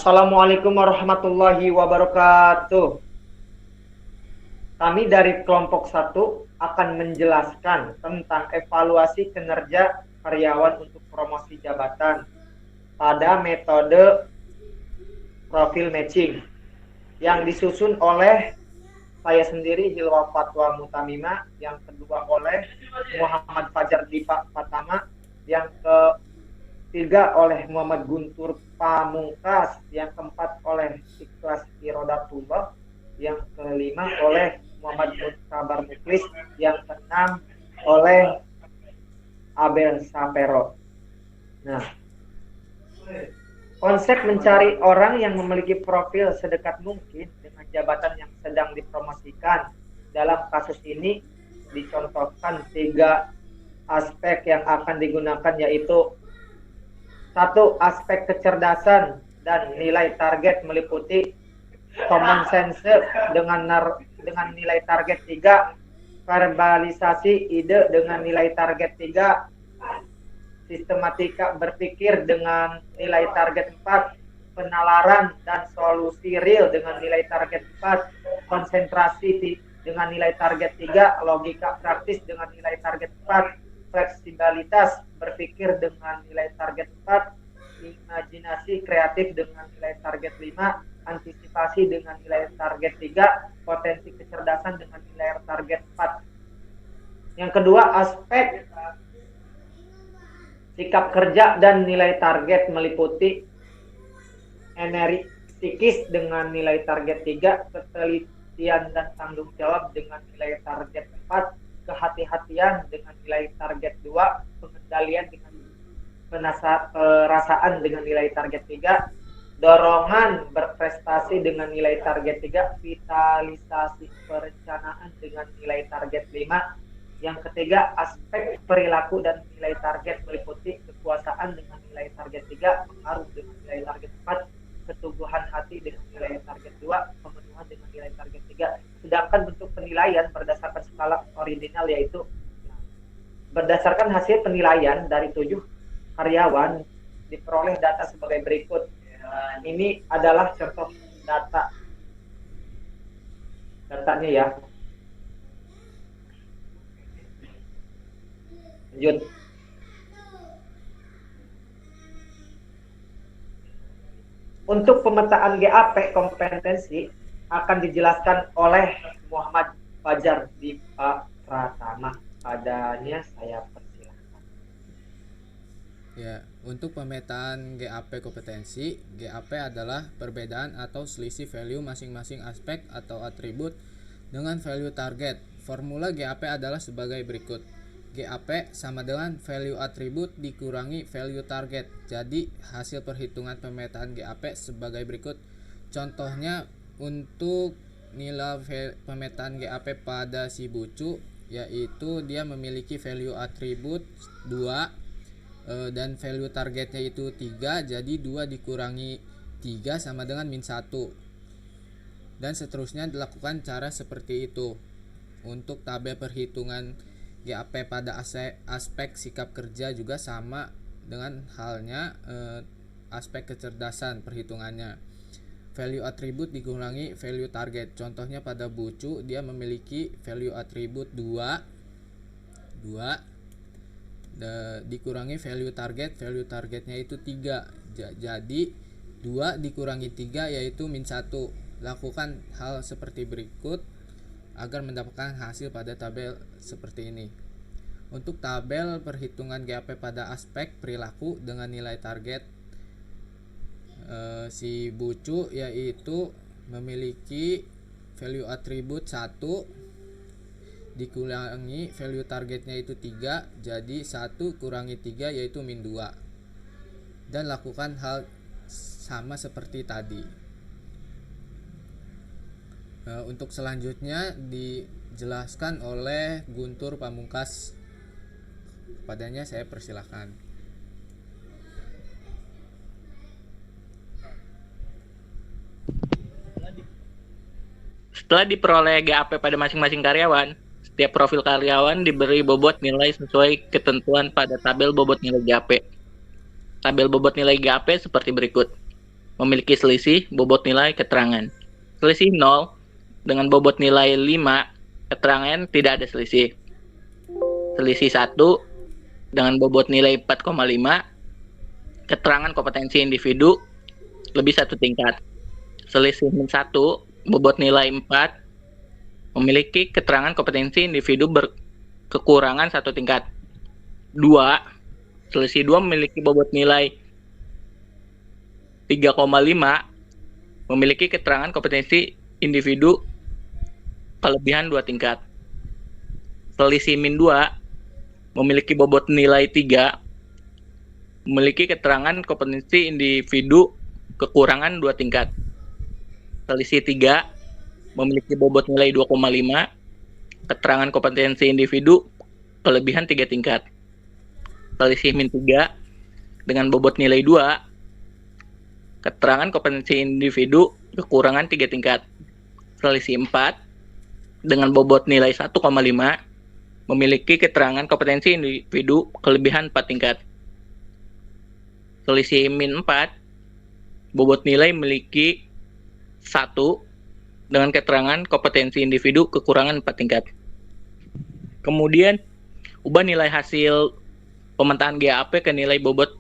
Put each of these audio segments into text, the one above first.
Assalamualaikum warahmatullahi wabarakatuh. Kami dari kelompok 1 akan menjelaskan tentang evaluasi kinerja karyawan untuk promosi jabatan pada metode profil matching yang disusun oleh saya sendiri Hilwa Fatwa Mutamima, yang kedua oleh Muhammad Fajar Dipa Fatama, yang ketiga oleh Muhammad Guntur Pamungkas, yang keempat oleh Ikhlas Irodatullah, yang kelima oleh Muhammad Mutabar Muklis, yang keenam oleh Abel Sapero. Nah, konsep mencari orang yang memiliki profil sedekat mungkin dengan jabatan yang sedang dipromosikan. Dalam kasus ini dicontohkan 3 aspek yang akan digunakan, yaitu 1. Aspek kecerdasan dan nilai target meliputi common sense dengan nilai target 3, verbalisasi ide dengan nilai target 3, sistematika berpikir dengan nilai target 4, penalaran dan solusi real dengan nilai target 4, konsentrasi dengan nilai target 3, logika praktis dengan nilai target 4, fleksibilitas berpikir dengan nilai target 4, imajinasi kreatif dengan nilai target 5, antisipasi dengan nilai target 3, potensi kecerdasan dengan nilai target 4. Yang kedua, aspek sikap kerja dan nilai target meliputi energi psikis dengan nilai target 3, ketelitian dan tanggung jawab dengan nilai target 4, kehati-hatian dengan nilai target 2, pengendalian dengan perasaan dengan nilai target 3, dorongan berprestasi dengan nilai target 3, vitalisasi perencanaan dengan nilai target 5. Yang ketiga, aspek perilaku dan nilai target meliputi kekuasaan dengan nilai target 3, pengaruh dengan nilai target 4, keteguhan hati dengan nilai target 2, pemenuhan dengan nilai target 3. Sedangkan bentuk penilaian berdasarkan skala ordinal, yaitu berdasarkan hasil penilaian dari 7 karyawan diperoleh data sebagai berikut. Ini adalah contoh datanya ya. Lanjut. Untuk pemetaan GAP kompetensi akan dijelaskan oleh Muhammad Fajar Dipa Pratama. Padanya saya persilahkan. Ya, untuk pemetaan GAP kompetensi, GAP adalah perbedaan atau selisih value masing-masing aspek atau atribut dengan value target. Formula GAP adalah sebagai berikut. GAP sama dengan value atribut dikurangi value target. Jadi hasil perhitungan pemetaan GAP sebagai berikut. Contohnya untuk nilai pemetaan GAP pada si Bucu, yaitu dia memiliki value atribut 2 dan value targetnya itu 3. Jadi 2 dikurangi 3 sama dengan -1. Dan seterusnya dilakukan cara seperti itu. Untuk tabel perhitungan GAP pada aspek sikap kerja juga sama dengan halnya aspek kecerdasan perhitungannya. Value atribut dikurangi value target. Contohnya pada Bucu, dia memiliki value atribut 2 dikurangi value targetnya itu 3. Jadi 2 dikurangi 3 yaitu -1. Lakukan hal seperti berikut agar mendapatkan hasil pada tabel seperti ini. Untuk tabel perhitungan GAP pada aspek perilaku dengan nilai target si Bucu, yaitu memiliki value atribut 1 dikurangi value targetnya itu 3, jadi 1 kurangi 3 yaitu -2. Dan lakukan hal sama seperti tadi. Untuk selanjutnya dijelaskan oleh Guntur Pamungkas. Padanya saya persilahkan. Setelah diperoleh GAP pada masing-masing karyawan, setiap profil karyawan diberi bobot nilai sesuai ketentuan pada tabel bobot nilai GAP. Tabel bobot nilai GAP seperti berikut. memiliki selisih bobot nilai keterangan. Selisih 0 dengan bobot nilai 5, keterangan tidak ada selisih. Selisih 1 dengan bobot nilai 4,5, keterangan kompetensi individu lebih 1 tingkat. Selisih min 1, bobot nilai 4, memiliki keterangan kompetensi individu berkekurangan 1 tingkat. 2, selisih 2 memiliki bobot nilai 3,5, memiliki keterangan kompetensi individu kelebihan 2 tingkat. Selisih min 2 memiliki bobot nilai 3, memiliki keterangan kompetensi individu kekurangan 2 tingkat. Selisih 3 memiliki bobot nilai 2,5, keterangan kompetensi individu kelebihan 3 tingkat. Selisih min 3 dengan bobot nilai 2, keterangan kompetensi individu kekurangan 3 tingkat. Selisih 4 dengan bobot nilai 1,5, memiliki keterangan kompetensi individu kelebihan 4 tingkat. Selisih min 4, bobot nilai memiliki 1 dengan keterangan kompetensi individu kekurangan 4 tingkat. Kemudian, ubah nilai hasil pemetaan GAP ke nilai bobot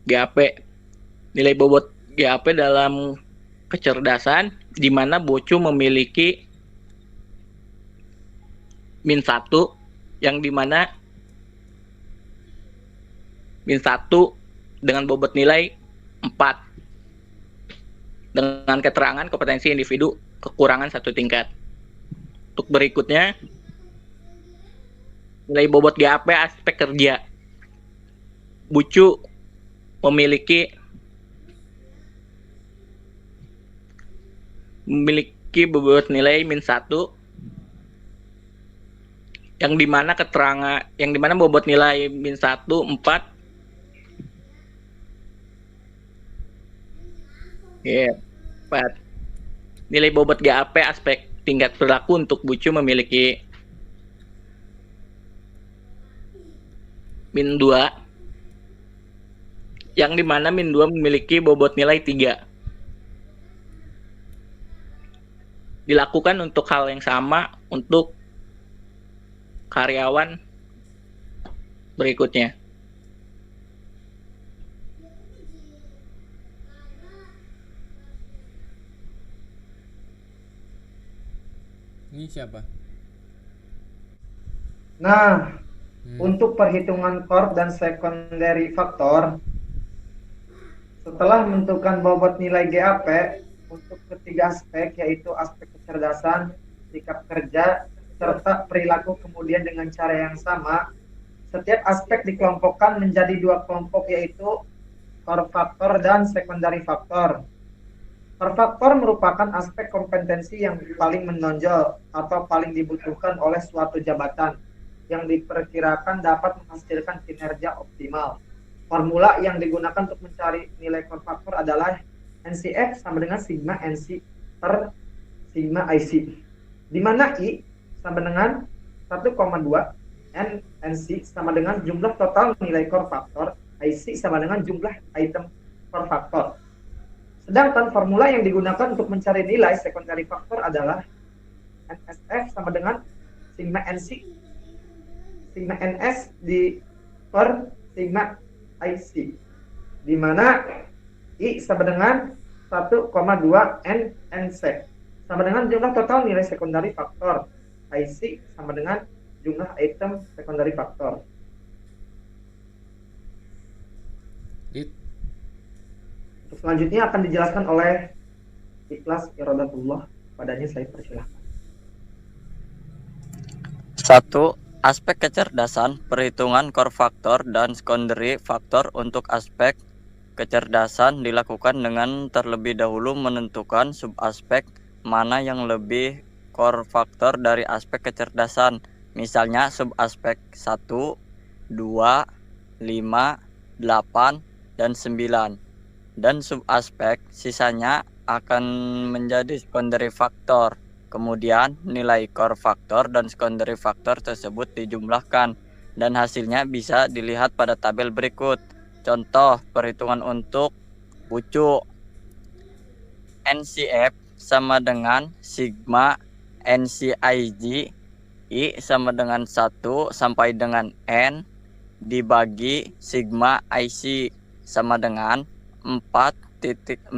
GAP. Nilai bobot GAP dalam kecerdasan di mana Bocu memiliki min 1, yang di mana min 1 dengan bobot nilai 4 dengan keterangan kompetensi individu kekurangan 1 tingkat. Untuk berikutnya, nilai bobot GAP aspek kerja. Bocu memiliki bobot nilai min 1, yang dimana bobot nilai min 1 4. Ya, 4. Nilai bobot GAP aspek tingkat perilaku untuk Bocu memiliki min 2, yang dimana min 2 memiliki bobot nilai 3. Dilakukan untuk hal yang sama untuk karyawan berikutnya. Ini siapa? Nah, untuk perhitungan core dan secondary faktor, setelah menentukan bobot nilai GAP untuk ketiga aspek, yaitu aspek kecerdasan, sikap kerja, serta perilaku, kemudian dengan cara yang sama, setiap aspek dikelompokkan menjadi 2 kelompok, yaitu core faktor dan secondary faktor. Core faktor merupakan aspek kompetensi yang paling menonjol atau paling dibutuhkan oleh suatu jabatan yang diperkirakan dapat menghasilkan kinerja optimal. Formula yang digunakan untuk mencari nilai core faktor adalah NCF sama dengan sigma NC per sigma IC, di mana I sama dengan 1,2, NC sama dengan jumlah total nilai core faktor, IC sama dengan jumlah item core faktor. Sedangkan formula yang digunakan untuk mencari nilai secondary faktor adalah NSF sama dengan sigma NC, sigma NS per sigma IC, di mana I sama dengan 1,2 NC sama dengan jumlah total nilai secondary faktor, IC sama dengan jumlah item secondary faktor. Untuk selanjutnya akan dijelaskan oleh Ikhlas Iradatullah. Padanya saya persilahkan. 1. Aspek kecerdasan, perhitungan core faktor dan secondary faktor. Untuk aspek kecerdasan dilakukan dengan terlebih dahulu menentukan subaspek mana yang lebih core faktor dari aspek kecerdasan. Misalnya subaspek 1, 2, 5, 8, dan 9. Dan subaspek sisanya akan menjadi secondary faktor. Kemudian nilai core faktor dan secondary faktor tersebut dijumlahkan dan hasilnya bisa dilihat pada tabel berikut. Contoh perhitungan untuk Bocu NCF sama dengan sigma NCIG I sama dengan 1 sampai dengan N dibagi sigma IC sama dengan 4,0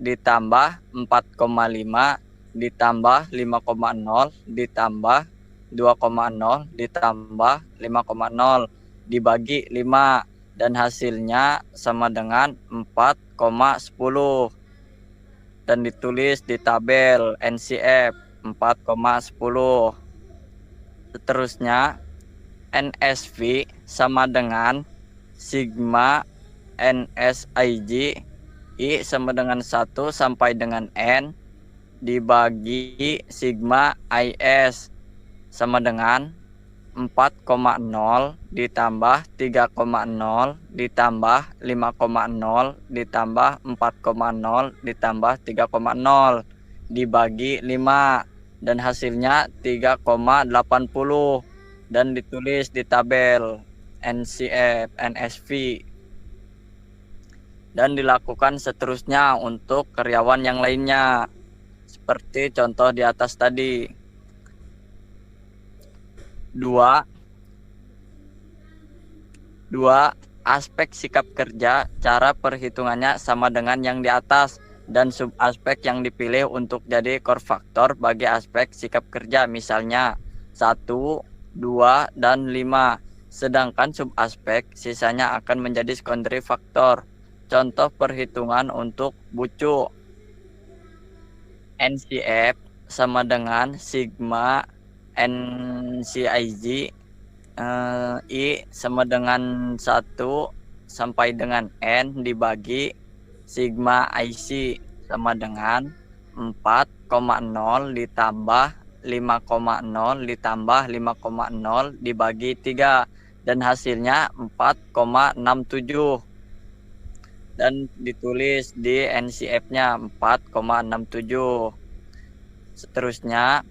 ditambah 4,5 ditambah 5,0 ditambah 2,0 ditambah 5,0 dibagi 5 dan hasilnya sama dengan 4,10 dan ditulis di tabel NCF 4,10. Seterusnya NSV sama dengan sigma NSIG I sama dengan 1 sampai dengan N dibagi sigma IS sama dengan 4,0 ditambah 3,0 ditambah 5,0 ditambah 4,0 ditambah 3,0 dibagi 5 dan hasilnya 3,80 dan ditulis di tabel NCF NSV dan dilakukan seterusnya untuk karyawan yang lainnya seperti contoh di atas tadi. 2. Aspek sikap kerja, cara perhitungannya sama dengan yang di atas dan subaspek yang dipilih untuk jadi core factor bagi aspek sikap kerja misalnya 1, 2, dan 5. Sedangkan subaspek sisanya akan menjadi secondary factor. Contoh perhitungan untuk bucu. NCF sama dengan sigma NCIG I sama dengan 1 sampai dengan N dibagi sigma IC sama dengan 4,0 ditambah 5,0 ditambah 5,0 dibagi 3 dan hasilnya 4,67 dan ditulis di NCF-nya 4,67. Seterusnya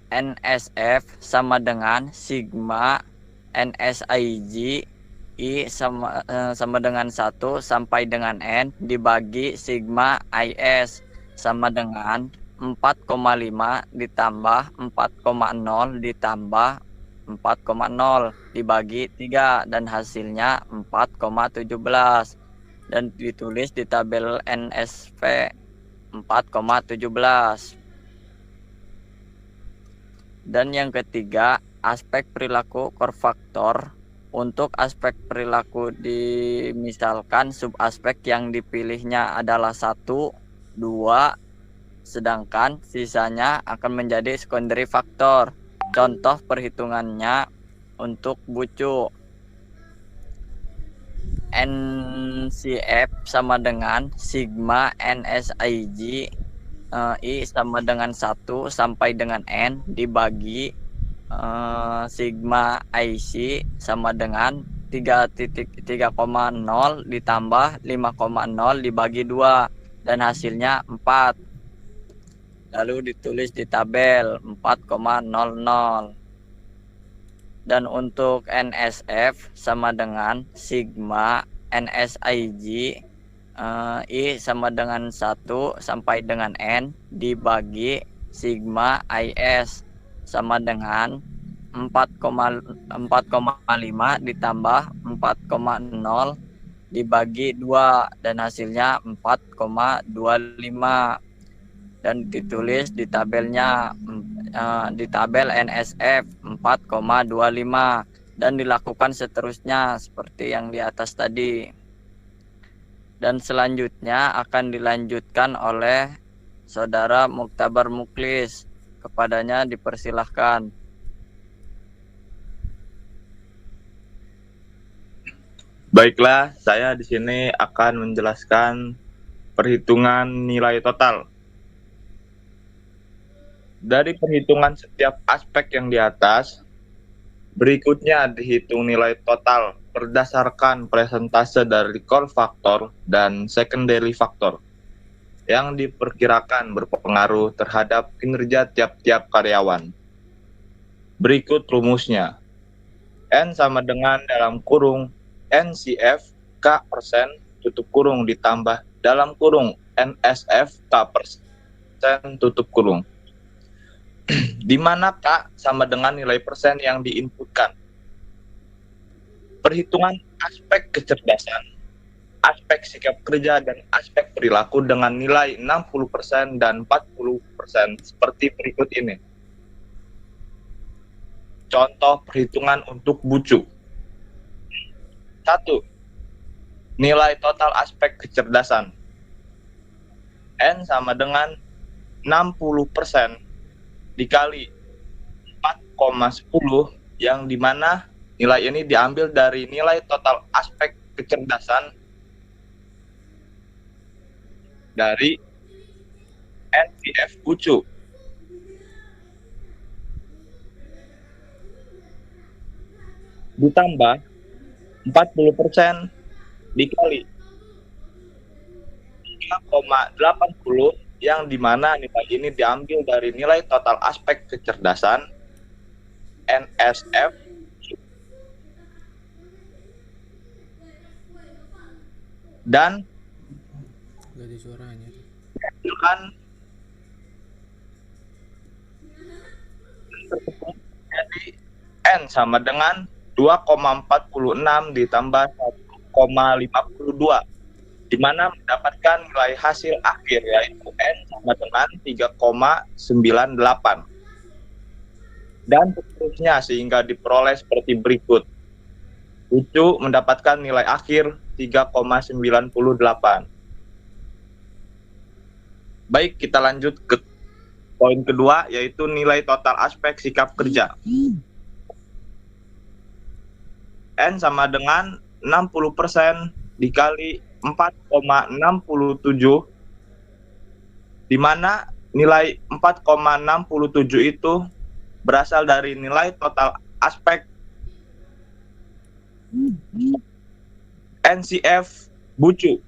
NSF sama dengan sigma NSIG I sama dengan 1 sampai dengan N dibagi sigma IS sama dengan 4,5 ditambah 4,0 ditambah 4,0 dibagi 3 dan hasilnya 4,17 dan ditulis di tabel NSV 4,17. Dan yang ketiga, aspek perilaku core factor. Untuk aspek perilaku dimisalkan subaspek yang dipilihnya adalah 1, 2, sedangkan sisanya akan menjadi secondary factor. Contoh perhitungannya untuk bucu. NCF sama dengan sigma NSIG I sama dengan 1 sampai dengan N dibagi sigma IC sama dengan 3,0 ditambah 5,0 dibagi 2 dan hasilnya 4. Lalu ditulis di tabel 4,00. Dan untuk NSF sama dengan sigma NSIG I sama dengan 1 sampai dengan N dibagi sigma IS sama dengan 4,5 ditambah 4,0 dibagi 2 dan hasilnya 4,25 dan ditulis di tabelnya di tabel NSF 4,25 dan dilakukan seterusnya seperti yang di atas tadi. Dan selanjutnya akan dilanjutkan oleh Saudara Muktabar Muklis. Kepadanya dipersilahkan. Baiklah, saya di sini akan menjelaskan perhitungan nilai total. Dari perhitungan setiap aspek yang di atas, berikutnya dihitung nilai total berdasarkan presentase dari core factor dan secondary factor yang diperkirakan berpengaruh terhadap kinerja tiap-tiap karyawan. Berikut rumusnya. N sama dengan dalam kurung NCF K persen tutup kurung ditambah dalam kurung NSF K persen tutup kurung. Di mana K sama dengan nilai persen yang diinputkan. Perhitungan aspek kecerdasan, aspek sikap kerja, dan aspek perilaku dengan nilai 60% dan 40% seperti berikut ini. Contoh perhitungan untuk bucu. 1. Nilai total aspek kecerdasan. N sama dengan 60% dikali 4,10 yang dimana nilai ini diambil dari nilai total aspek kecerdasan dari NCF bucu. Ditambah 40% dikali 3,80 yang dimana nilai ini diambil dari nilai total aspek kecerdasan NSF dan Gak ada suaranya tuh. dengan jadi N sama dengan 2,46 ditambah 1,52 di mana mendapatkan nilai hasil akhir yaitu N sama dengan 3,98 dan seterusnya sehingga diperoleh seperti berikut. Bucu mendapatkan nilai akhir 3,98. Baik, kita lanjut ke poin kedua yaitu nilai total aspek sikap kerja. N sama dengan 60% dikali 4,67 di mana nilai 4,67 itu berasal dari nilai total aspek NCF bucu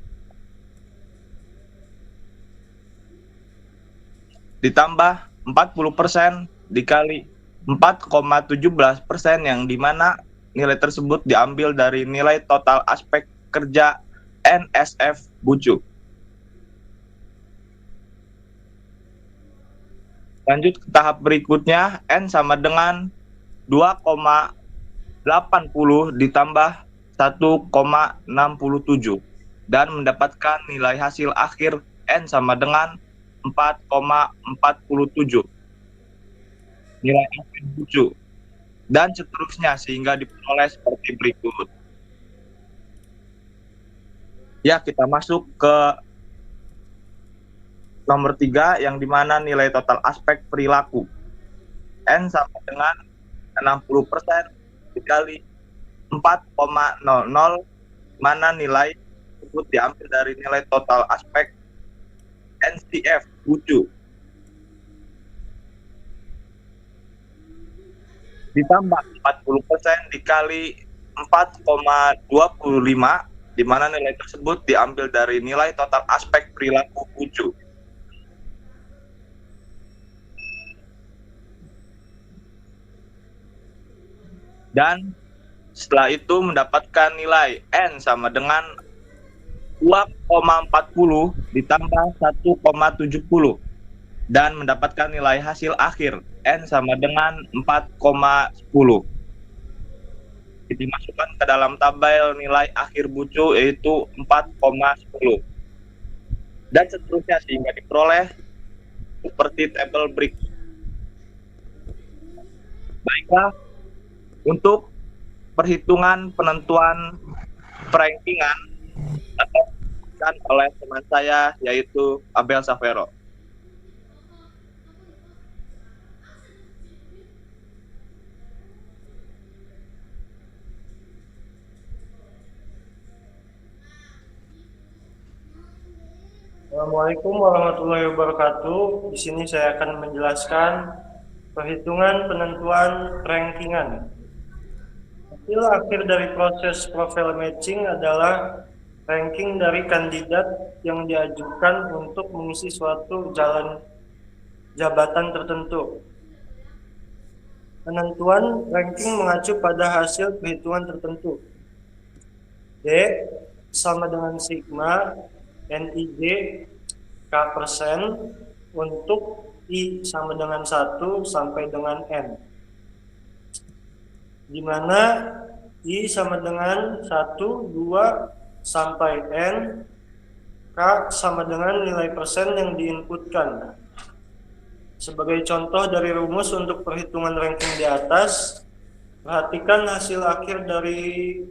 ditambah 40% dikali 4,17% yang dimana nilai tersebut diambil dari nilai total aspek kerja NSF bucu. Lanjut ke tahap berikutnya, N sama dengan 2,80 ditambah 1,67 dan mendapatkan nilai hasil akhir N sama dengan 4,47 nilai aspek bucu dan seterusnya sehingga diperoleh seperti berikut. Ya, kita masuk ke nomor 3 yang dimana nilai total aspek perilaku. N sama dengan 60% dikali 4,00 mana nilai tersebut diambil dari nilai total aspek NCF bucu ditambah 40% dikali 4,25 di mana nilai tersebut diambil dari nilai total aspek perilaku bucu. Dan setelah itu mendapatkan nilai N sama dengan 2,40 ditambah 1,70 dan mendapatkan nilai hasil akhir N sama dengan 4,10. Dimasukkan ke dalam tabel nilai akhir bucu yaitu 4,10 dan seterusnya sehingga diperoleh seperti tabel berikut. Baiklah, untuk perhitungan penentuan perankingan atau oleh teman saya yaitu Abel Savero. Assalamualaikum warahmatullahi wabarakatuh. Di sini saya akan menjelaskan perhitungan penentuan rankingan. Hasil akhir dari proses profile matching adalah ranking dari kandidat yang diajukan untuk mengisi suatu jalan jabatan tertentu. Penentuan ranking mengacu pada hasil perhitungan tertentu. D sama dengan sigma NIJ K persen untuk I sama dengan 1 sampai dengan N, di mana I sama dengan 1, 2 sampai N, K sama dengan nilai persen yang diinputkan. Sebagai contoh dari rumus untuk perhitungan ranking di atas, perhatikan hasil akhir dari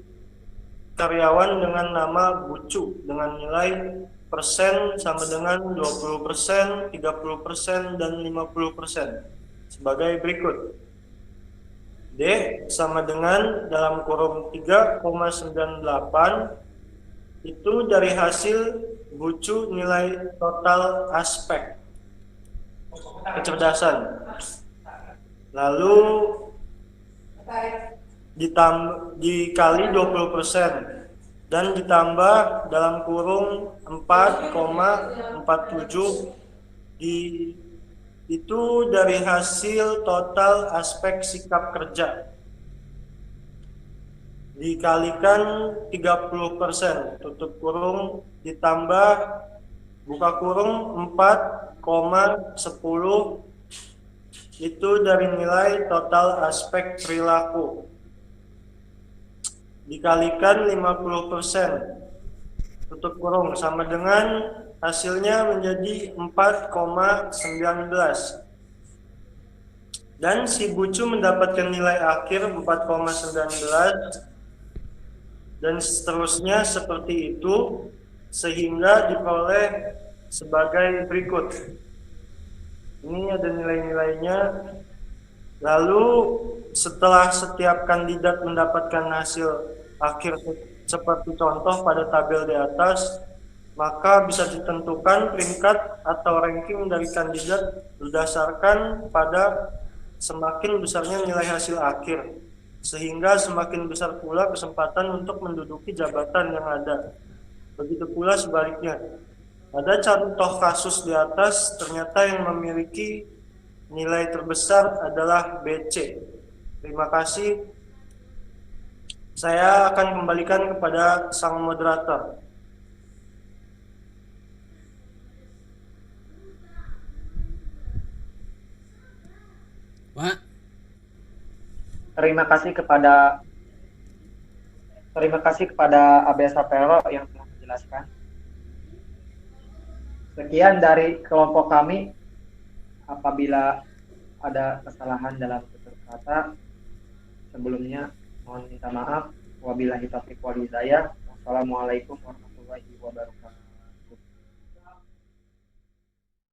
karyawan dengan nama Bucu dengan nilai persen sama dengan 20%, 30%, dan 50% sebagai berikut. D sama dengan dalam kurung 3,98 itu dari hasil Bucu nilai total aspek kecerdasan, lalu dikali 20% dan ditambah dalam kurung 4,47 itu dari hasil total aspek sikap kerja dikalikan 30%, tutup kurung, ditambah buka kurung 4,10 itu dari nilai total aspek perilaku dikalikan 50%, tutup kurung, sama dengan hasilnya menjadi 4,19. Dan si Bucu mendapatkan nilai akhir 4,19 dan seterusnya seperti itu, sehingga diperoleh sebagai berikut. Ini ada nilai-nilainya. Lalu setelah setiap kandidat mendapatkan hasil akhir seperti contoh pada tabel di atas, maka bisa ditentukan peringkat atau ranking dari kandidat berdasarkan pada semakin besarnya nilai hasil akhir, sehingga semakin besar pula kesempatan untuk menduduki jabatan yang ada. Begitu pula sebaliknya. Ada contoh kasus di atas, ternyata yang memiliki nilai terbesar adalah BC. Terima kasih. Saya akan kembalikan kepada sang moderator. Pak. Terima kasih kepada ABS Apelo yang telah menjelaskan. Sekian dari kelompok kami. Apabila ada kesalahan dalam tutur kata, sebelumnya mohon minta maaf. Wabillahi taufiq wal hidayah. Wassalamualaikum warahmatullahi wabarakatuh.